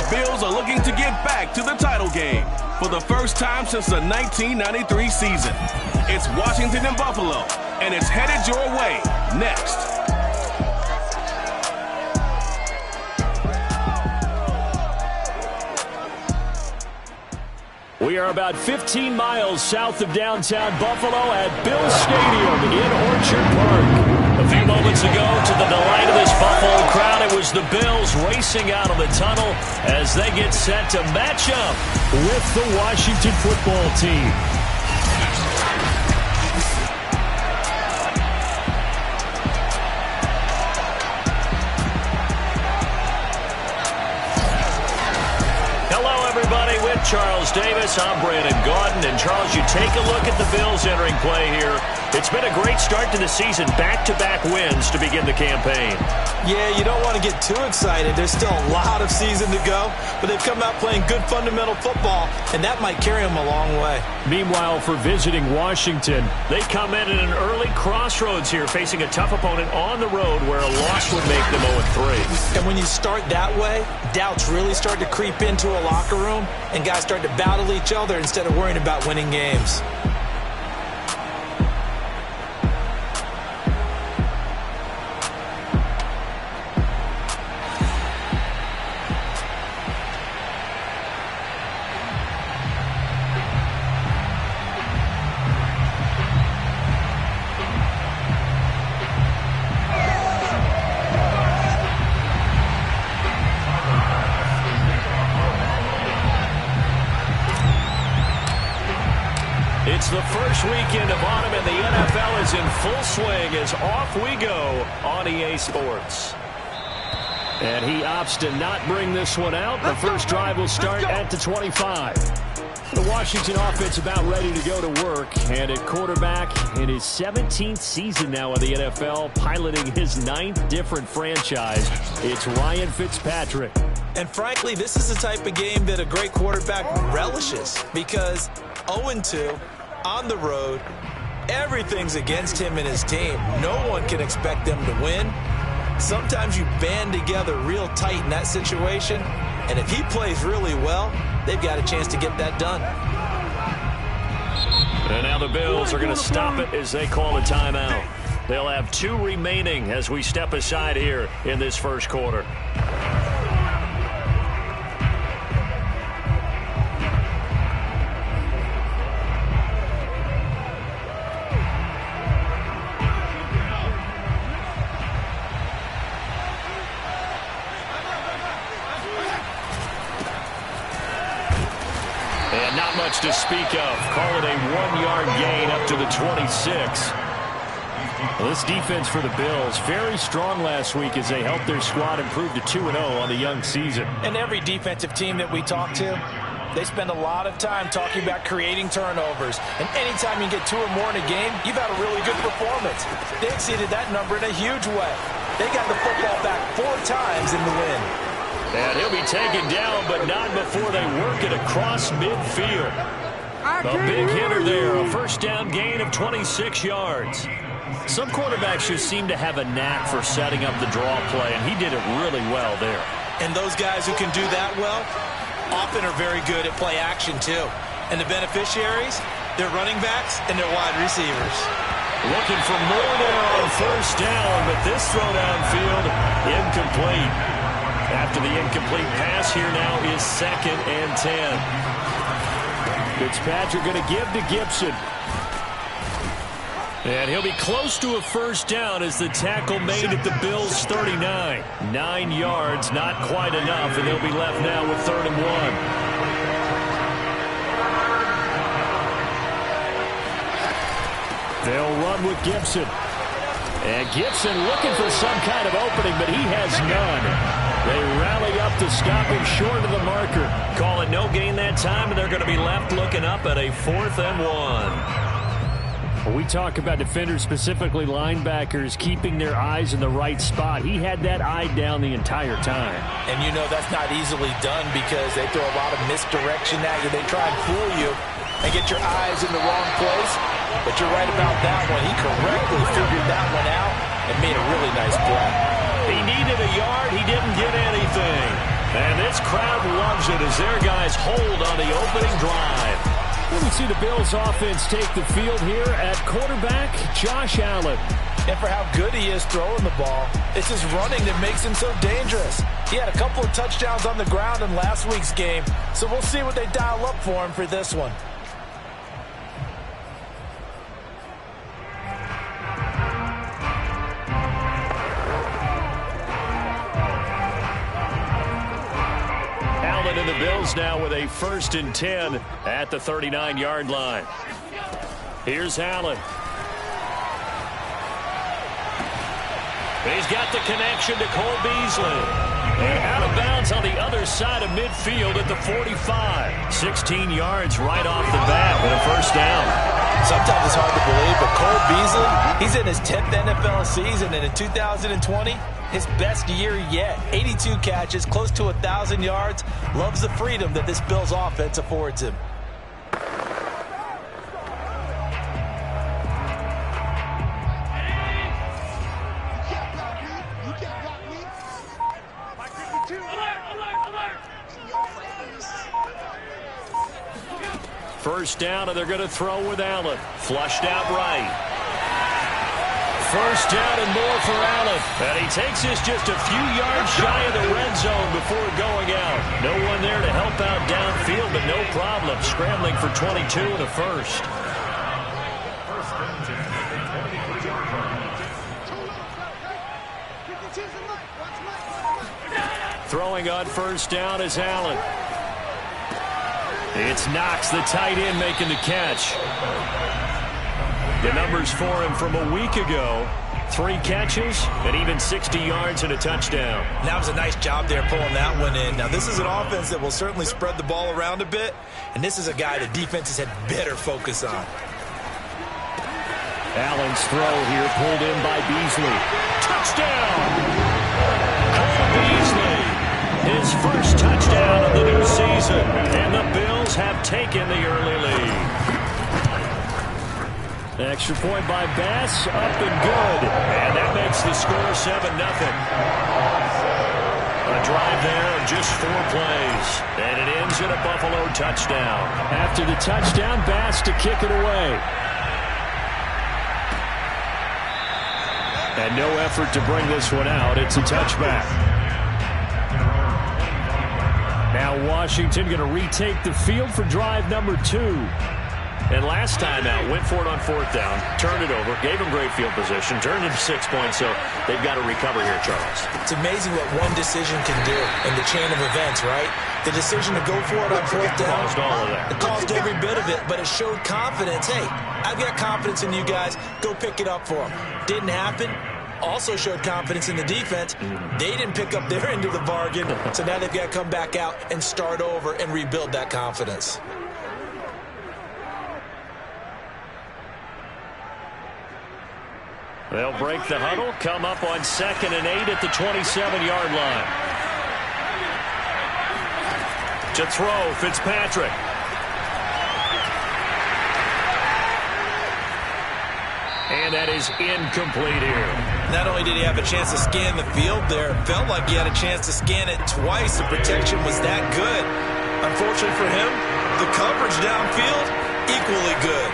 The Bills are looking to get back to the title game for the first time since the 1993 season. It's Washington and Buffalo, and it's headed your way next. We are about 15 miles south of downtown Buffalo at Bills Stadium in Orchard Park. A few moments ago, to the delight of this Buffalo crowd, it was the Bills racing out of the tunnel as they get set to match up with the Washington football team. Charles Davis, I'm Brandon Gaudin, and Charles, you take a look at the Bills entering play here. It's been a great start to the season, back-to-back wins to begin the campaign. Yeah, you don't want to get too excited. There's still a lot of season to go, but they've come out playing good fundamental football, and that might carry them a long way. Meanwhile, for visiting Washington, they come in at an early crossroads here, facing a tough opponent on the road where a loss would make them 0-3. And when you start that way, doubts really start to creep into a locker room, and guys start to battle each other instead of worrying about winning games. It's the first weekend of autumn, and the NFL is in full swing as off we go on EA Sports. And he opts to not bring this one out. The first drive will start at the 25. The Washington offense about ready to go to work. And at quarterback in his 17th season now in the NFL, piloting his 9th different franchise, it's Ryan Fitzpatrick. And frankly, this is the type of game that a great quarterback relishes, because 0-2 on the road, everything's against him and his team. No one can expect them to win. Sometimes you band together real tight in that situation, and if he plays really well, they've got a chance to get that done. And now the Bills are going to stop it as they call a timeout. They'll have 2 remaining as we step aside here in this first quarter. And not much to speak of. Call it a 1-yard gain up to the 26. Well, this defense for the Bills, very strong last week as they helped their squad improve to 2-0 on the young season. And every defensive team that we talk to, they spend a lot of time talking about creating turnovers. And anytime you get 2 or more in a game, you've had a really good performance. They exceeded that number in a huge way. They got the football back 4 times in the win. And he'll be taken down, but not before they work it across midfield. A big hitter there, a first down gain of 26 yards. Some quarterbacks just seem to have a knack for setting up the draw play, and he did it really well there. And those guys who can do that well often are very good at play action too. And the beneficiaries, they're running backs and they're wide receivers. Looking for more there on first down, but this throw downfield incomplete. After the incomplete pass, here now is 2nd and 10. Fitzpatrick going to give to Gibson. And he'll be close to a first down as the tackle made at the Bills' 39. 9 yards, not quite enough, and they'll be left now with 3rd and 1. They'll run with Gibson. And Gibson looking for some kind of opening, but he has none. They rally up to stop him short of the marker. Call it no gain that time, and they're going to be left looking up at a 4th and 1. When we talk about defenders, specifically linebackers, keeping their eyes in the right spot, he had that eye down the entire time. And you know that's not easily done because they throw a lot of misdirection at you. They try and fool you and get your eyes in the wrong place. But you're right about that one. He correctly figured that one out and made a really nice play. He needed a yard. He didn't get anything. And this crowd loves it as their guys hold on the opening drive. And we see the Bills offense take the field here at quarterback, Josh Allen. And for how good he is throwing the ball, it's his running that makes him so dangerous. He had a couple of touchdowns on the ground in last week's game, so we'll see what they dial up for him for this one. Allen and the Bills now with a 1st and 10 at the 39-yard line. Here's Allen. He's got the connection to Cole Beasley. And out of bounds on the other side of midfield at the 45. 16 yards right off the bat with a 1st down. Sometimes it's hard to believe, but Cole Beasley, he's in his 10th NFL season, and in 2020, his best year yet. 82 catches, close to 1,000 yards. Loves the freedom that this Bills offense affords him. First down, and they're going to throw with Allen. Flushed out right. First down and more for Allen. And he takes this just a few yards shy of the red zone before going out. No one there to help out downfield, but no problem. Scrambling for 22 and a 1st. Throwing on 1st down is Allen. It's Knox, the tight end, making the catch. The numbers for him from a week ago. 3 catches and even 60 yards and a touchdown. That was a nice job there pulling that one in. Now, this is an offense that will certainly spread the ball around a bit, and this is a guy the defenses had better focus on. Allen's throw here pulled in by Beasley. Touchdown! Cole Beasley, his 1st touchdown of the new season, and the Bills have taken the early lead. Extra point by Bass, up and good. And that makes the score 7-0. A drive there of just 4 plays. And it ends in a Buffalo touchdown. After the touchdown, Bass to kick it away. And no effort to bring this one out. It's a touchback. Now Washington going to retake the field for drive number 2. And last time out, went for it on 4th down, turned it over, gave them great field position, turned it to 6 points, so they've got to recover here, Charles. It's amazing what one decision can do in the chain of events, right? The decision to go for it on 4th down. Caused all of that. It caused every bit of it, but it showed confidence. Hey, I've got confidence in you guys. Go pick it up for them. Didn't happen. Also showed confidence in the defense. They didn't pick up their end of the bargain, so now they've got to come back out and start over and rebuild that confidence. They'll break the huddle, come up on 2nd and 8 at the 27-yard line. To throw, Fitzpatrick. And that is incomplete here. Not only did he have a chance to scan the field there, it felt like he had a chance to scan it twice. The protection was that good. Unfortunately for him, the coverage downfield, equally good.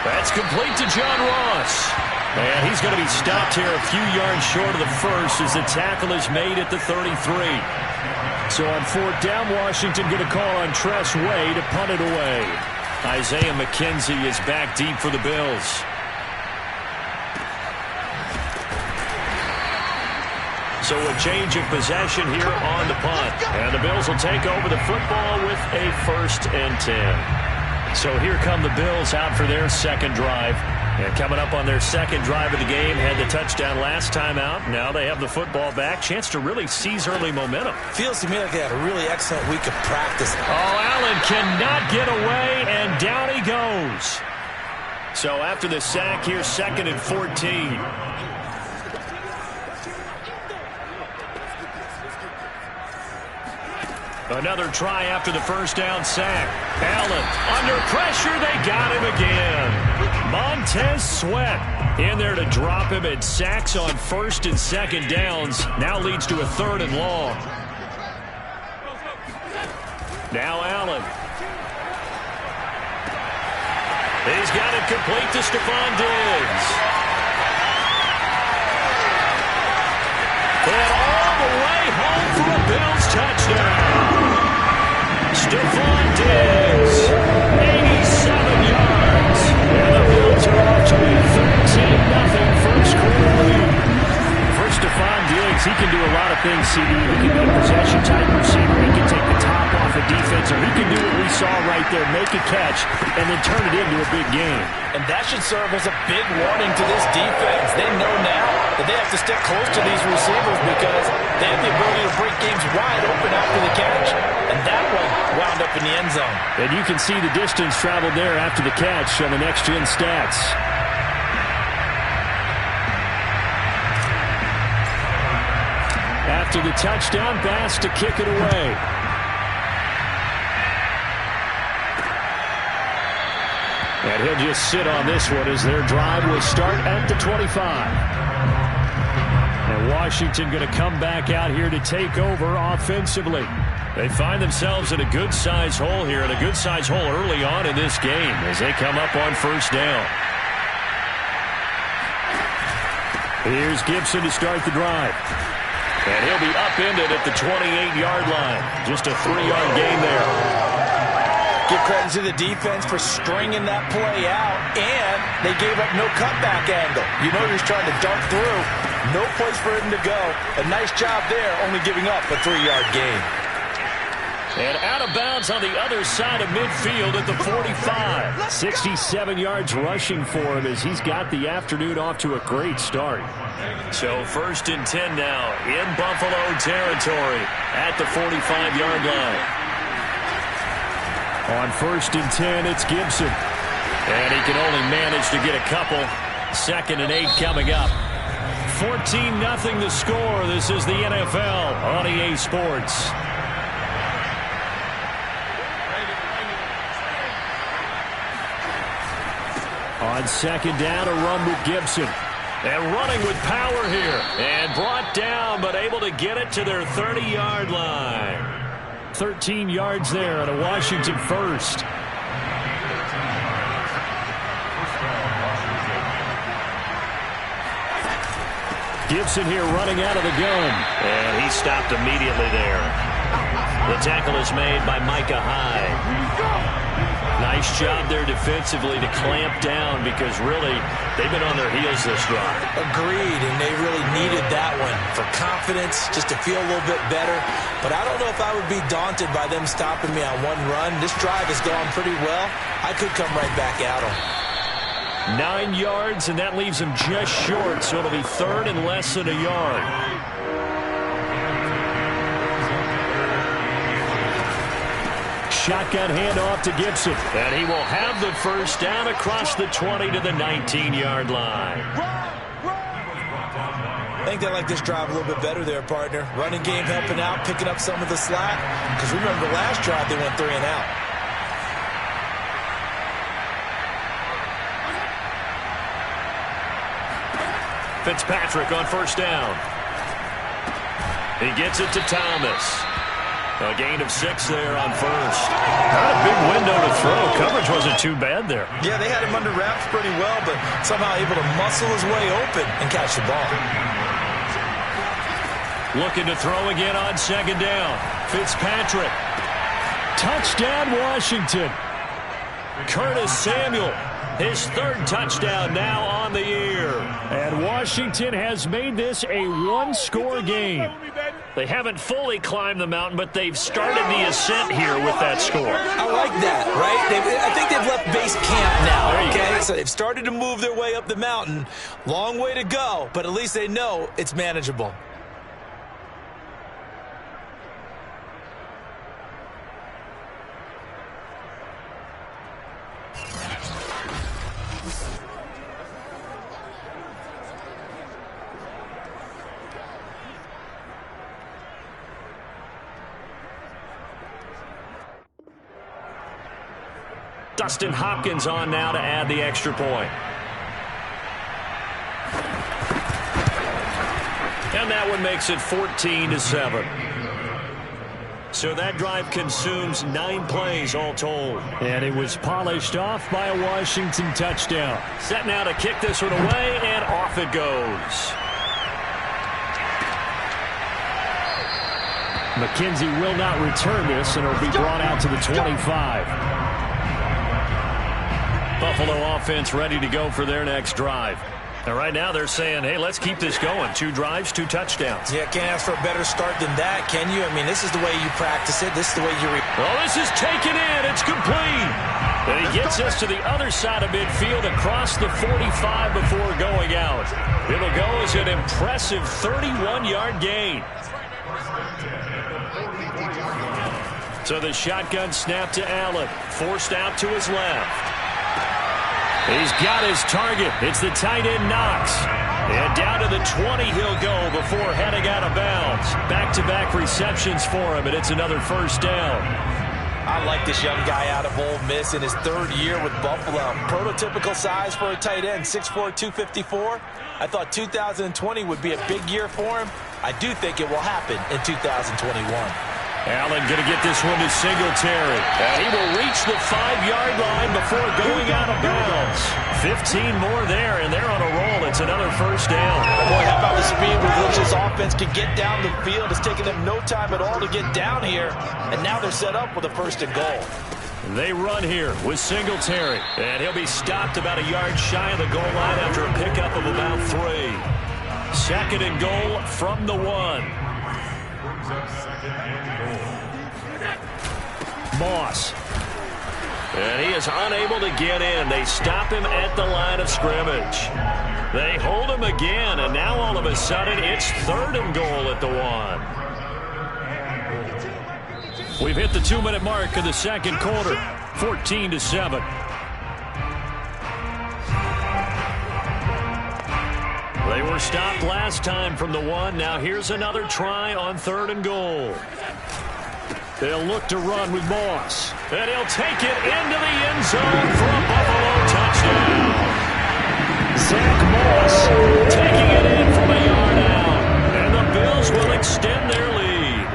That's complete to John Ross. And he's going to be stopped here a few yards short of the 1st as the tackle is made at the 33. So on 4th down, Washington going to call on Tress Way to punt it away. Isaiah McKenzie is back deep for the Bills. So a change of possession here on the punt. And the Bills will take over the football with a 1st and 10. So here come the Bills out for their 2nd drive. And coming up on their 2nd drive of the game, had the touchdown last time out. Now they have the football back. Chance to really seize early momentum. Feels to me like they had a really excellent week of practice. Oh, Allen cannot get away, and down he goes. So after the sack here, 2nd and 14. Another try after the 1st down sack. Allen under pressure. They got him again. Montez Sweat. In there to drop him, and sacks on first and second downs. Now leads to a 3rd and long. Now Allen. He's got it complete to Stephon Diggs. And all the way home for a Bills touchdown. Stephon Diggs, 87 yards. And the Bills are off to a 13-0 first quarter lead. For Stephon Diggs, he can do a lot of things, CD. He can be a possession-type receiver. He can take the top off a defense, or he can do what we saw right there, make a catch, and then turn it into a big game. And that should serve as a big warning to this defense. They know now that they have to stick close to these receivers because they have the ability to break games wide open after the catch. And that one wound up in the end zone. And you can see the distance traveled there after the catch on the next-gen stats. After the touchdown, Bass to kick it away. And he'll just sit on this one as their drive will start at the 25. And Washington going to come back out here to take over offensively. They find themselves in a good-sized hole here, and a good-sized hole early on in this game as they come up on first down. Here's Gibson to start the drive. And he'll be upended at the 28-yard line. Just a 3-yard gain there. Give credit to the defense for stringing that play out, and they gave up no cutback angle. You know he's trying to dunk through. No place for him to go. A nice job there, only giving up a 3-yard gain. And out of bounds on the other side of midfield at the 45. 67 yards rushing for him as he's got the afternoon off to a great start. So 1st and 10 now in Buffalo territory at the 45-yard line. On 1st and 10, it's Gibson. And he can only manage to get a couple. 2nd and 8 coming up. 14-0 the score. This is the NFL on EA Sports. On 2nd down, a run with Gibson. And running with power here. And brought down, but able to get it to their 30-yard line. 13 yards there on a Washington first. Gibson here running out of the gun. And he stopped immediately there. The tackle is made by Micah Hyde. Nice job there defensively to clamp down because really they've been on their heels this drive. Agreed, and they really needed that one for confidence, just to feel a little bit better. But I don't know if I would be daunted by them stopping me on one run. This drive has gone pretty well. I could come right back at them. 9 yards, and that leaves him just short, so it'll be 3rd and less than a yard. Shotgun handoff to Gibson. And he will have the first down across the 20 to the 19-yard line. I think they like this drive a little bit better there, partner. Running game helping out, picking up some of the slack. Because remember, the last drive they went 3 and out. Fitzpatrick on first down. He gets it to Thomas. A gain of 6 there on first. Not a big window to throw. Coverage wasn't too bad there. Yeah, they had him under wraps pretty well, but somehow able to muscle his way open and catch the ball. Looking to throw again on 2nd down. Fitzpatrick. Touchdown, Washington. Curtis Samuel. His 3rd touchdown now on the year. And Washington has made this a one-score game. They haven't fully climbed the mountain, but they've started the ascent here with that score. I like that, right? I think they've left base camp now, okay? So they've started to move their way up the mountain. Long way to go, but at least they know it's manageable. Dustin Hopkins on now to add the extra point. And that one makes it 14-7. So that drive consumes 9 plays all told. And it was polished off by a Washington touchdown. Set now to kick this one away, and off it goes. McKenzie will not return this, and it'll be brought out to the 25. Buffalo offense ready to go for their next drive. And right now they're saying, hey, let's keep this going. 2 drives, 2 touchdowns. Yeah, can't ask for a better start than that, can you? I mean, this is the way you practice it. This is the way you... Well, this is taken in. It's complete. And he gets us to the other side of midfield across the 45 before going out. It'll go as an impressive 31-yard gain. So the shotgun snap to Allen. Forced out to his left. He's got his target. It's the tight end Knox. And down to the 20 he'll go before heading out of bounds. Back-to-back receptions for him, and it's another first down. I like this young guy out of Ole Miss in his 3rd year with Buffalo. Prototypical size for a tight end, 6'4", 254. I thought 2020 would be a big year for him. I do think it will happen in 2021. Allen going to get this one to Singletary. And he will reach the 5-yard line before going out of bounds. 15 more there, and they're on a roll. It's another first down. Boy, how about the speed with which this offense can get down the field? It's taken them no time at all to get down here. And now they're set up with a 1st and goal. They run here with Singletary. And he'll be stopped about a yard shy of the goal line after a pickup of about 3. 2nd and goal from the 1. Moss. And he is unable to get in. They stop him at the line of scrimmage. They hold him again, and now all of a sudden it's 3rd and goal at the 1. We've hit the 2-minute mark of the 2nd quarter. 14-7. They were stopped last time from the 1. Now here's another try on 3rd and goal. They'll look to run with Moss. And he'll take it into the end zone for a Buffalo touchdown. Zach Moss taking it in from a yard out. And the Bills will extend their lead.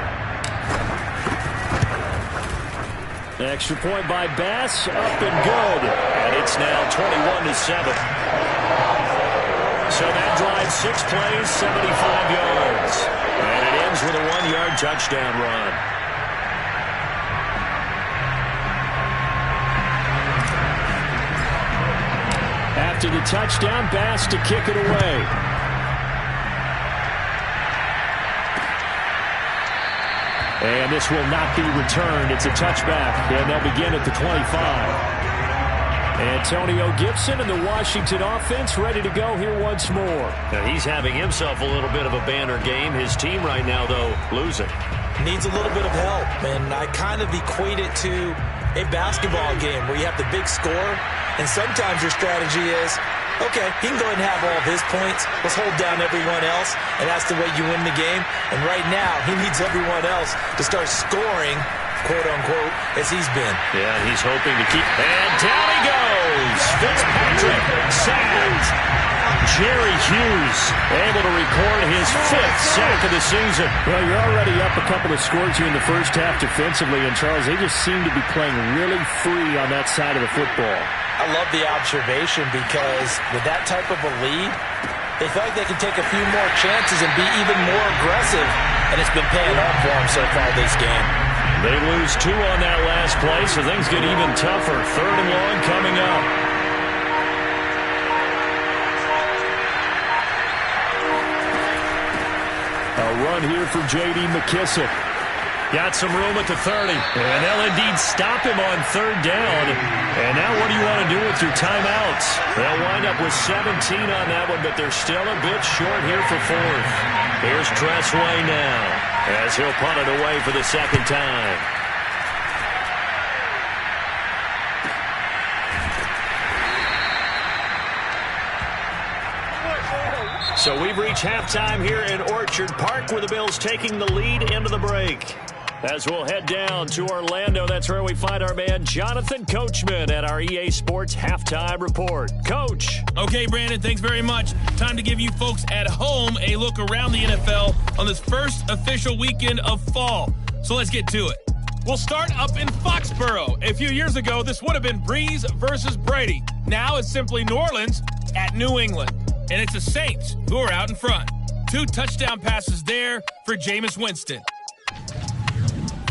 Extra point by Bass. Up and good. And it's now 21-7. So that drive, 6 plays, 75 yards. And it ends with a 1-yard touchdown run. After the touchdown, Bass to kick it away. And this will not be returned. It's a touchback, and they'll begin at the 25. Antonio Gibson and the Washington offense ready to go here once more. Now he's having himself a little bit of a banner game. His team right now, though, losing. Needs a little bit of help, and I kind of equate it to a basketball game where you have the big score, and sometimes your strategy is, okay, he can go ahead and have all of his points. Let's hold down everyone else, and that's the way you win the game. And right now, he needs everyone else to start scoring, quote-unquote, as he's been. Yeah, he's hoping to keep... And down he goes! Fitzpatrick sacked. Jerry Hughes able to record his 5th sack of the season. Well, you're already up a couple of scores here in the first half defensively, and Charles, they just seem to be playing really free on that side of the football. I love the observation because with that type of a lead, they feel like they can take a few more chances and be even more aggressive, and it's been paying off for them so far this game. They lose 2 on that last play, so things get even tougher. 3rd and long coming up. A run here for J.D. McKissick. Got some room at the 30. And they'll indeed stop him on 3rd down. And now what do you want to do with your timeouts? They'll wind up with 17 on that one, but they're still a bit short here for 4th. Here's Tressway now as he'll punt it away for the 2nd time. So we've reached halftime here in Orchard Park, where the Bills taking the lead into the break. As we'll head down to Orlando, that's where we find our man Jonathan Coachman at our EA Sports Halftime Report. Coach. Okay, Brandon, thanks very much. Time to give you folks at home a look around the NFL on this first official weekend of fall. So let's get to it. We'll start up in Foxborough. A few years ago, this would have been Breeze versus Brady. Now it's simply New Orleans at New England. And it's the Saints who are out in front. 2 touchdown passes there for Jameis Winston.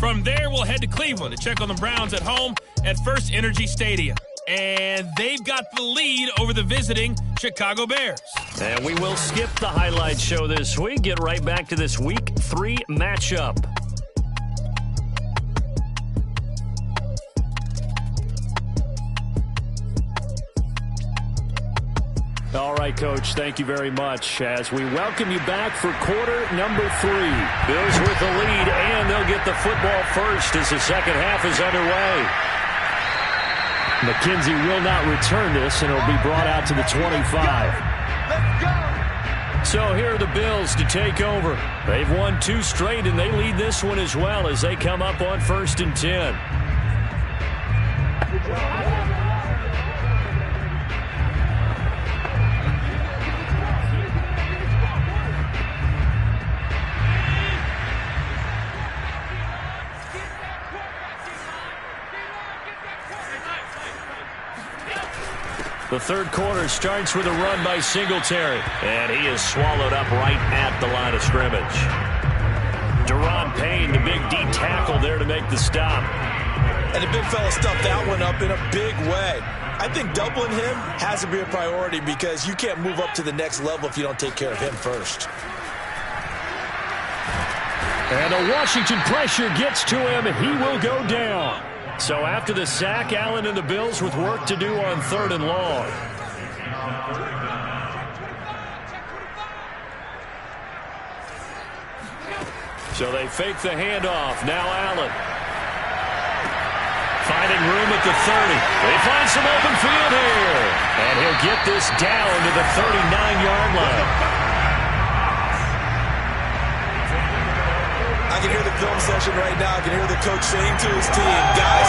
From there, we'll head to Cleveland to check on the Browns at home at First Energy Stadium. And they've got the lead over the visiting Chicago Bears. And we will skip the highlight show this week. Get right back to this Week 3 matchup. All right, Coach, thank you very much as we welcome you back for quarter number 3. Bills with the lead, and they'll get the football first as the second half is underway. McKenzie will not return this, and it'll be brought out to the 25. So here are the Bills to take over. They've won 2 straight, and they lead this one as well as they come up on 1st and 10. The third quarter starts with a run by Singletary, and he is swallowed up right at the line of scrimmage. Deron Payne, the big D tackle there to make the stop. And the big fella stuffed that one up in a big way. I think doubling him has to be a priority because you can't move up to the next level if you don't take care of him first. And the Washington pressure gets to him, and he will go down. So after the sack, Allen and the Bills with work to do on 3rd and long. So they fake the handoff. Now Allen. Finding room at the 30. They find some open field here. And he'll get this down to the 39-yard line. I can hear the film session right now. I can hear the coach saying to his team, guys,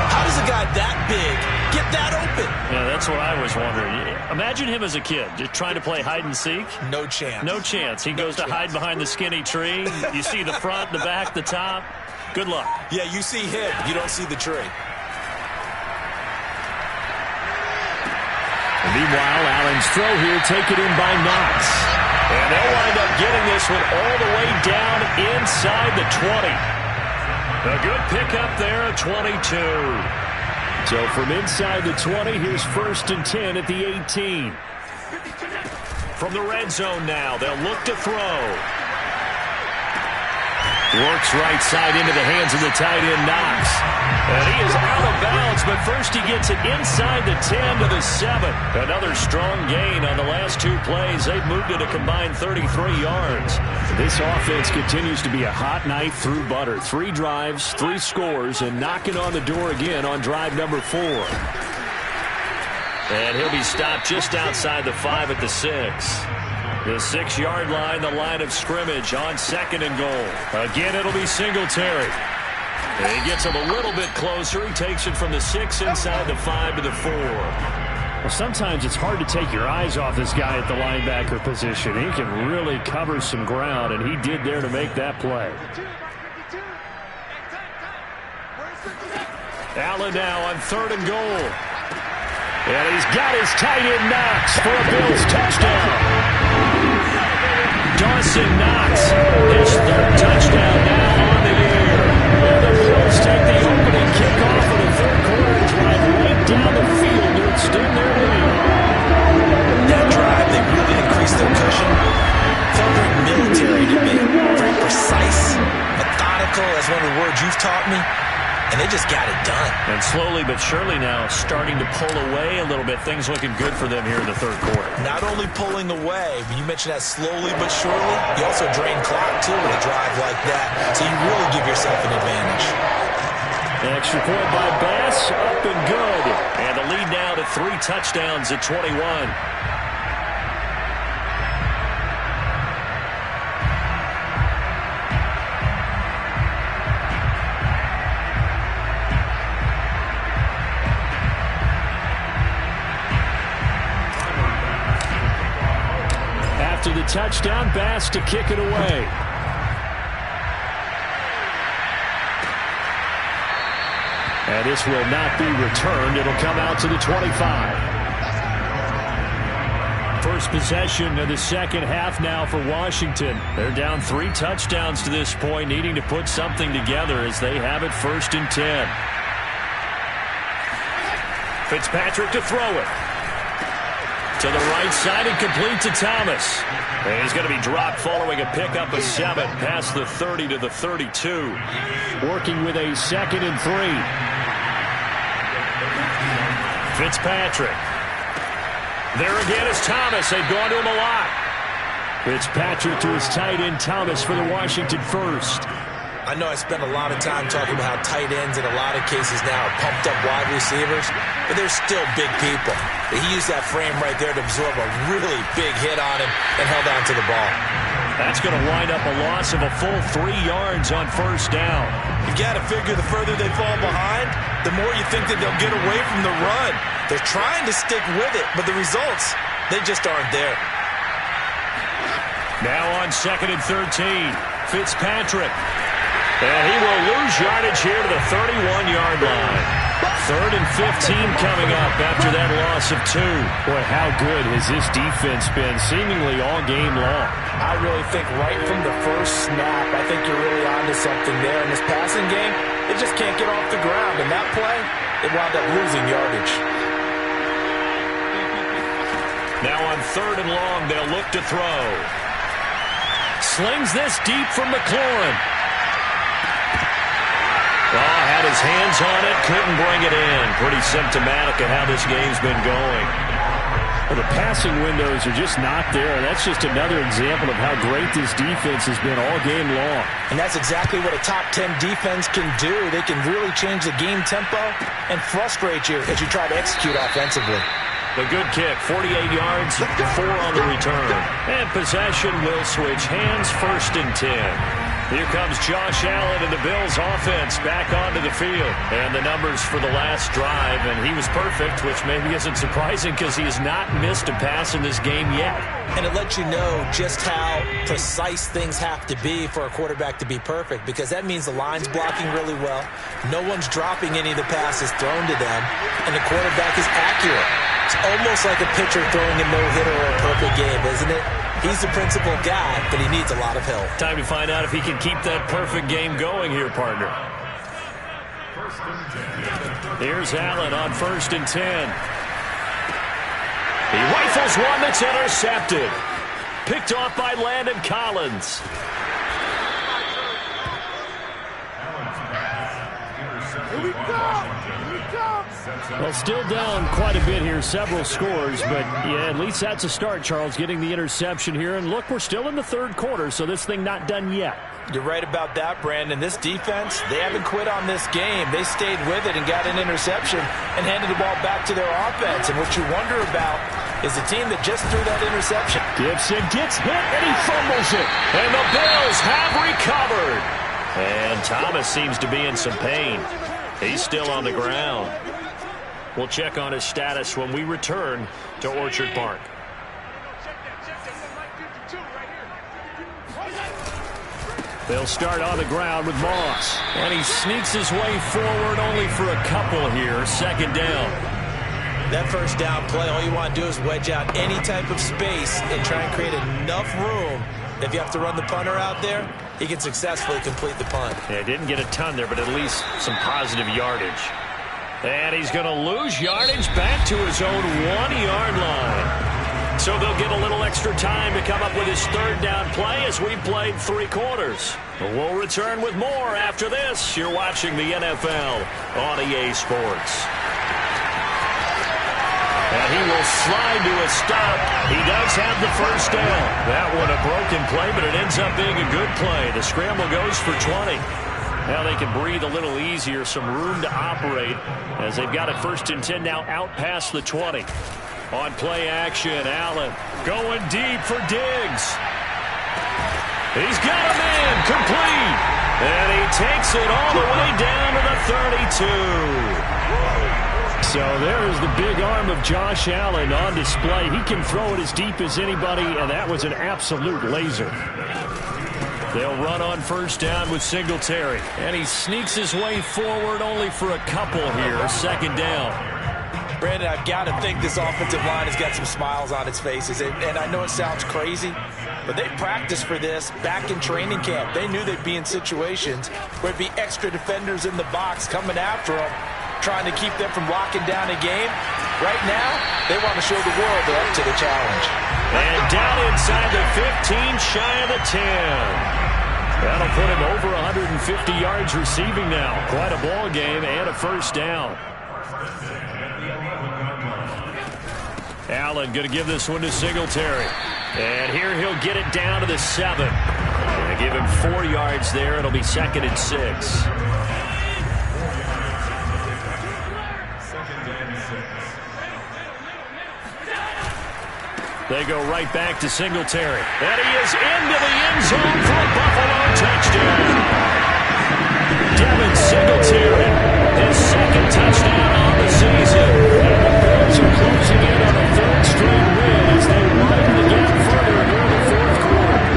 how does a guy that big get that open? Yeah, that's what I was wondering. Imagine him as a kid, just trying to play hide and seek. No chance. No chance. He goes to hide behind the skinny tree. You see the front, the back, the top. Good luck. Yeah, you see him. You don't see the tree. And meanwhile, Allen's throw here taken in by Knox. And they'll wind up getting this one all the way down inside the 20. A good pickup there at 22. So from inside the 20, here's 1st and 10 at the 18. From the red zone now, they'll look to throw. Works right side into the hands of the tight end, Knox. And he is out of bounds, but first he gets it inside the 10 to the 7. Another strong gain on the last 2 plays. They've moved it a combined 33 yards. This offense continues to be a hot knife through butter. 3 drives, 3 scores, and knocking on the door again on drive number 4. And he'll be stopped just outside the 5 at the 6. The 6-yard line, the line of scrimmage on 2nd and goal. Again, it'll be Singletary. And he gets him a little bit closer. He takes it from the 6 inside the 5 to the 4. Well, sometimes it's hard to take your eyes off this guy at the linebacker position. He can really cover some ground, and he did there to make that play. Allen now on 3rd and goal. And he's got his tight end Knox for a Bills touchdown. Dawson Knox, his 3rd touchdown now on the year. And the Bills take the opening kickoff of the 3rd quarter and drive right down the field to extend their lead. That drive, they really increased their cushion. Felt very military to me. Very precise, methodical, that's one of the words you've taught me. And they just got it done. And slowly but surely now starting to pull away a little bit. Things looking good for them here in the 3rd quarter. Not only pulling away, but you mentioned that slowly but surely. You also drain clock, too, with a drive like that. So you really give yourself an advantage. An extra point by Bass, up and good. And the lead now to 3 touchdowns at 21. touchdown. Bass to kick it away. And this will not be returned. It'll come out to the 25. First possession of the second half now for Washington. They're down 3 touchdowns to this point, needing to put something together as they have it 1st and 10. Fitzpatrick to throw it. To the right side and complete to Thomas. And he's going to be dropped following a pickup of 7 past the 30 to the 32. Working with a 2nd and 3. Fitzpatrick. There again is Thomas. They've gone to him a lot. Fitzpatrick to his tight end Thomas for the Washington first. I know I spend a lot of time talking about how tight ends in a lot of cases now are pumped up wide receivers, but they're still big people. He used that frame right there to absorb a really big hit on him and held on to the ball. That's going to wind up a loss of a full 3 yards on 1st down. You got to figure the further they fall behind, the more you think that they'll get away from the run. They're trying to stick with it, but the results, they just aren't there. Now on 2nd and 13, Fitzpatrick. And he will lose yardage here to the 31-yard line. 3rd and 15 coming up after that loss of 2. Boy, how good has this defense been seemingly all game long. I really think right from the first snap, I think you're really onto something there. In this passing game, they just can't get off the ground. And that play, they wound up losing yardage. Now on 3rd and long, they'll look to throw. Slings this deep from McLaurin. Oh, had his hands on it, couldn't bring it in. Pretty symptomatic of how this game's been going. Well, the passing windows are just not there. That's just another example of how great this defense has been all game long. And that's exactly what a top 10 defense can do. They can really change the game tempo and frustrate you as you try to execute offensively. The good kick, 48 yards, 4 on the return. And possession will switch hands, 1st and 10. Here comes Josh Allen and the Bills offense back onto the field. And the numbers for the last drive, and he was perfect, which maybe isn't surprising because he has not missed a pass in this game yet. And it lets you know just how precise things have to be for a quarterback to be perfect, because that means the line's blocking really well. No one's dropping any of the passes thrown to them, and the quarterback is accurate. It's almost like a pitcher throwing a no-hitter or a perfect game, isn't it? He's the principal guy, but he needs a lot of help. Time to find out if he can keep that perfect game going here, partner. Here's Allen on 1st and 10. He rifles one that's intercepted. Picked off by Landon Collins. Here we go! Well, still down quite a bit here, several scores, but yeah, at least that's a start, Charles, getting the interception here. And look, we're still in the 3rd quarter, so this thing not done yet. You're right about that, Brandon. This defense, they haven't quit on this game. They stayed with it and got an interception and handed the ball back to their offense. And what you wonder about is the team that just threw that interception. Gibson gets hit and he fumbles it. And the Bills have recovered. And Thomas seems to be in some pain. He's still on the ground. We'll check on his status when we return to Orchard Park. They'll start on the ground with Moss. And he sneaks his way forward only for a couple here. 2nd down. That 1st down play, all you want to do is wedge out any type of space and try and create enough room. If you have to run the punter out there, he can successfully complete the punt. Yeah, didn't get a ton there, but at least some positive yardage. And he's going to lose yardage back to his own 1-yard line. So they'll get a little extra time to come up with his 3rd down play as we've played 3 quarters. We'll return with more after this. You're watching the NFL on EA Sports. And he will slide to a stop. He does have the 1st down. That one a broken play, but it ends up being a good play. The scramble goes for 20. Now they can breathe a little easier, some room to operate as they've got it 1st and 10 now out past the 20. On play action, Allen going deep for Diggs. He's got a man complete. And he takes it all the way down to the 32. So there's the big arm of Josh Allen on display. He can throw it as deep as anybody, and that was an absolute laser. They'll run on first down with Singletary. And he sneaks his way forward only for a couple here. Second down. Brandon, I've got to think this offensive line has got some smiles on its faces. And I know it sounds crazy, but they practiced for this back in training camp. They knew they'd be in situations where it'd be extra defenders in the box coming after them, trying to keep them from locking down a game. Right now, they want to show the world they're up to the challenge. And down inside the 15, shy of the 10. That'll put him over 150 yards receiving now. Quite a ball game and a first down. Allen going to give this one to Singletary. And here he'll get it down to the 7. And give him 4 yards there. It'll be 2nd and 6. They go right back to Singletary. And he is into the end zone for a Buffalo touchdown. Devin Singletary, his 2nd touchdown on the season. And the Bills are closing in on a 3rd straight win as they widen the gap further near the 4th quarter.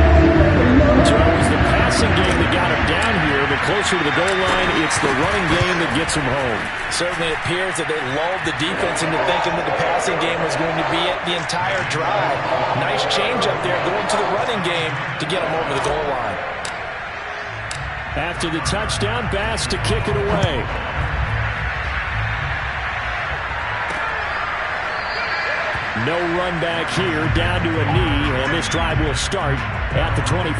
So it was the passing game that got him down here, but closer to the goal line, it's the running game that gets him home. Certainly appears that they lulled the defense into thinking that the passing game was going to be it the entire drive. Nice change up there going to the running game to get them over the goal line. After the touchdown, Bass to kick it away. No run back here, down to a knee, and this drive will start at the 25.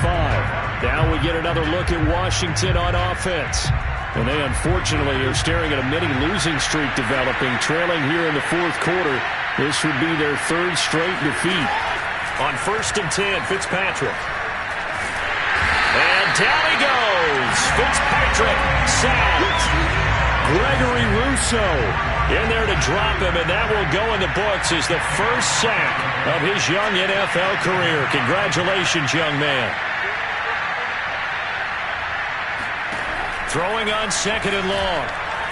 Now we get another look at Washington on offense. And they unfortunately are staring at a mini losing streak developing, trailing here in the 4th quarter. This would be their 3rd straight defeat. On 1st and 10, Fitzpatrick. And down he goes. Fitzpatrick sacked. Gregory Rousseau in there to drop him, and that will go in the books as the first sack of his young NFL career. Congratulations, young man. Throwing on 2nd and long.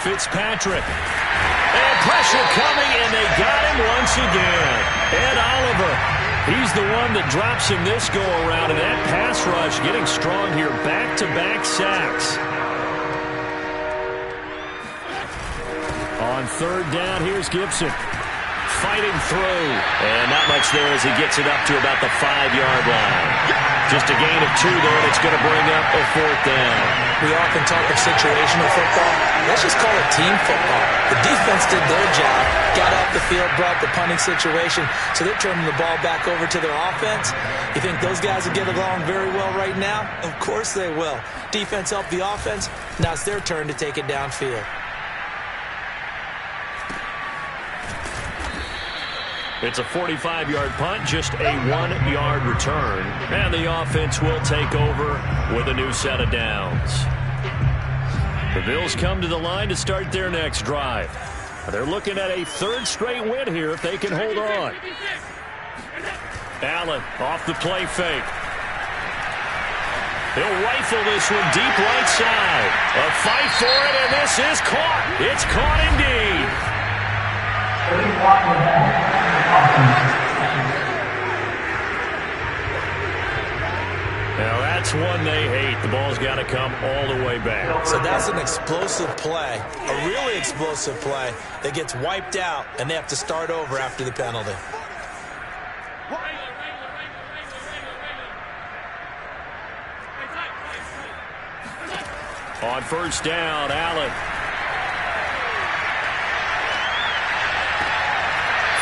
Fitzpatrick. And pressure coming, and they got him once again. Ed Oliver, he's the one that drops him this go-around, and that pass rush getting strong here. Back-to-back sacks. On 3rd down, here's Gibson. Fighting through. And not much there as he gets it up to about the 5-yard line. Just a gain of 2 there, and it's going to bring up a 4th down. We often talk of situational football. Let's just call it team football. The defense did their job, got off the field, brought the punting situation, so they're turning the ball back over to their offense. You think those guys will get along very well right now? Of course they will. Defense helped the offense. Now it's their turn to take it downfield. It's a 45-yard punt, just a 1-yard return. And the offense will take over with a new set of downs. The Bills come to the line to start their next drive. They're looking at a 3rd straight win here if they can hold on. Allen off the play fake. He'll rifle this one deep right side. A fight for it, and this is caught. It's caught indeed. Now that's one they hate. The ball's got to come all the way back. So that's an explosive play, a really explosive play that gets wiped out, and they have to start over after the penalty. On 1st down, Allen.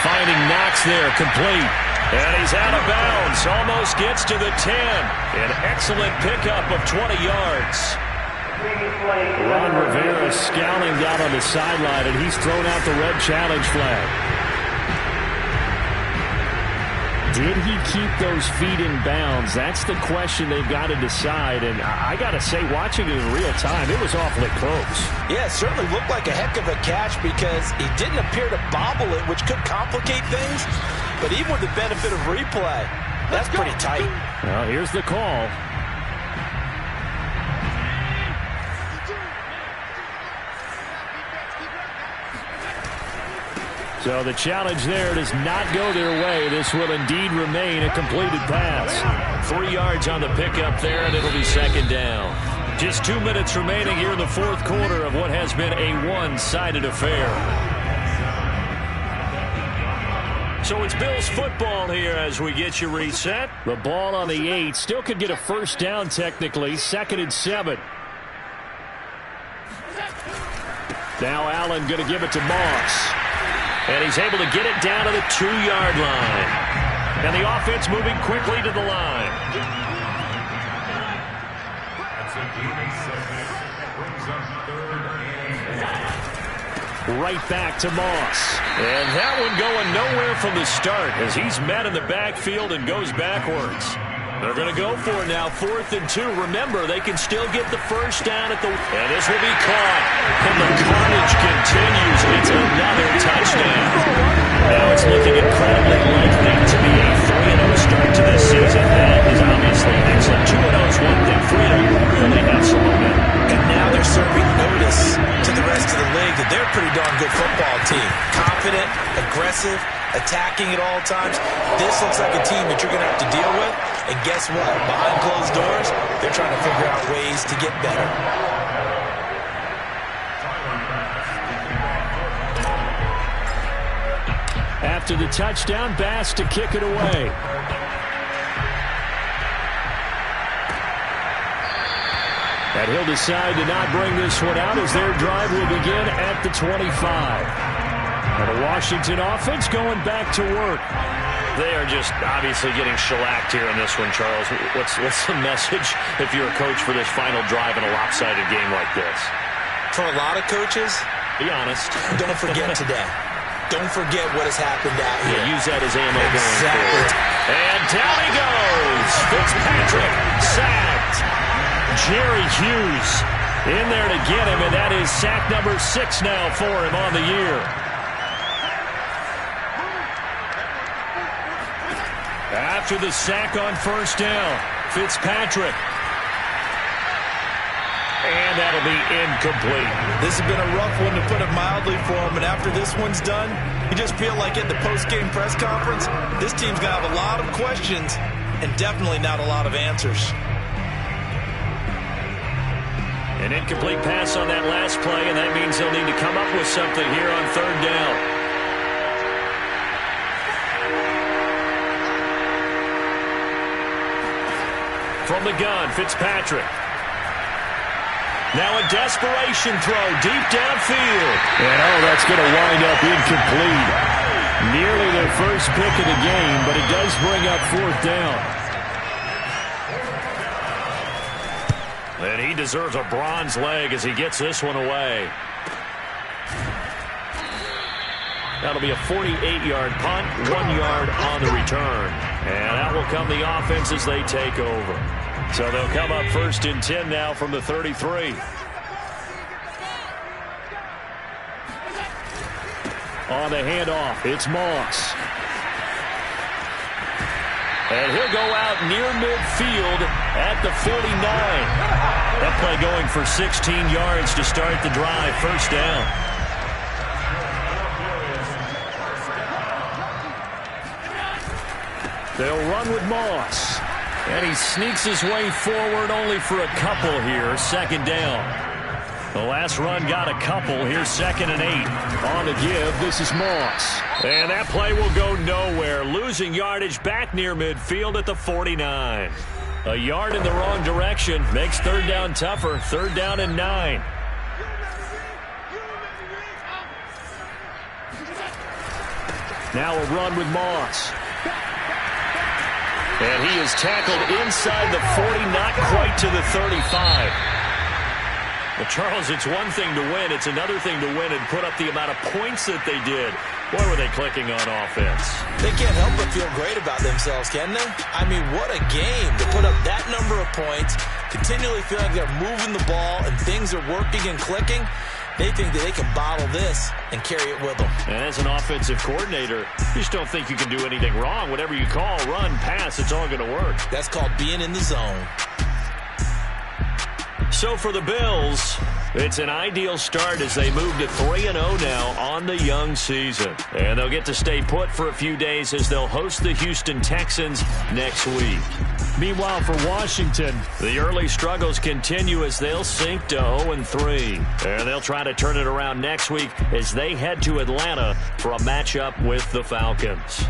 Finding Knox there, complete. And he's out of bounds. Almost gets to the 10. An excellent pickup of 20 yards. Ron Rivera scowling down on the sideline, and he's thrown out the red challenge flag. Did he keep those feet in bounds? That's the question they've got to decide. And I got to say, watching it in real time, it was awfully close. Yeah, it certainly looked like a heck of a catch because he didn't appear to bobble it, which could complicate things. But even with the benefit of replay, that's pretty tight. Well, here's the call. So the challenge there does not go their way. This will indeed remain a completed pass. 3 yards on the pickup there, and it'll be second down. Just 2 minutes remaining here in the fourth quarter of what has been a one-sided affair. So it's Bills football here as we get you reset. The ball on the 8. Still could get a first down technically. 2nd and 7. Now Allen going to give it to Moss. And he's able to get it down to the 2-yard line. And the offense moving quickly to the line. Right back to Moss. And that one going nowhere from the start as he's met in the backfield and goes backwards. They're going to go for it now, 4th and 2. Remember, they can still get the first down at the... And this will be caught. And the carnage continues. It's another touchdown. Now it's looking incredibly likely to be a 3-0 start to this season. That is obviously excellent. 2-0 is one thing. 3-0 really has some momentum. And now they're serving notice to the rest of the league that they're a pretty darn good football team. Confident, aggressive, attacking at all times. This looks like a team that you're going to have to deal with. And guess what? Behind closed doors, they're trying to figure out ways to get better. After the touchdown, Bass to kick it away. And he'll decide to not bring this one out as their drive will begin at the 25. And the Washington offense going back to work. They are just obviously getting shellacked here in this one, Charles. What's the message if you're a coach for this final drive in a lopsided game like this? For a lot of coaches, be honest. Don't forget today. Don't forget what has happened out here. Yeah, use that as ammo going forward. And down he goes. Fitzpatrick sacked. Jerry Hughes in there to get him, and that is sack number 6 now for him on the year. After the sack on first down, Fitzpatrick. And that'll be incomplete. This has been a rough one, to put it mildly, for him. And after this one's done, you just feel like at the post-game press conference, this team's going to have a lot of questions and definitely not a lot of answers. An incomplete pass on that last play, and that means they'll need to come up with something here on third down. From the gun, Fitzpatrick. Now a desperation throw deep downfield. And that's going to wind up incomplete. Nearly their first pick of the game, but it does bring up 4th down. And he deserves a bronze leg as he gets this one away. That'll be a 48-yard punt, 1 yard on the return. And out will come the offense as they take over. So they'll come up 1st and 10 now from the 33. On the handoff, it's Moss. And he'll go out near midfield at the 49. That play going for 16 yards to start the drive. First down. They'll run with Moss. And he sneaks his way forward only for a couple here. Second down. The last run got a couple. Here's 2nd and 8. On the give, this is Moss. And that play will go nowhere. Losing yardage back near midfield at the 49. A yard in the wrong direction. Makes third down tougher. 3rd down and 9. Now a run with Moss. And he is tackled inside the 40, not quite to the 35. Well, Charles, it's one thing to win. It's another thing to win and put up the amount of points that they did. Boy, were they clicking on offense. They can't help but feel great about themselves, can they? I mean, what a game to put up that number of points, continually feel like they're moving the ball and things are working and clicking. They think that they can bottle this and carry it with them. And as an offensive coordinator, you just don't think you can do anything wrong. Whatever you call, run, pass, it's all going to work. That's called being in the zone. So for the Bills, it's an ideal start as they move to 3-0 now on the young season. And they'll get to stay put for a few days as they'll host the Houston Texans next week. Meanwhile, for Washington, the early struggles continue as they'll sink to 0-3. And they'll try to turn it around next week as they head to Atlanta for a matchup with the Falcons.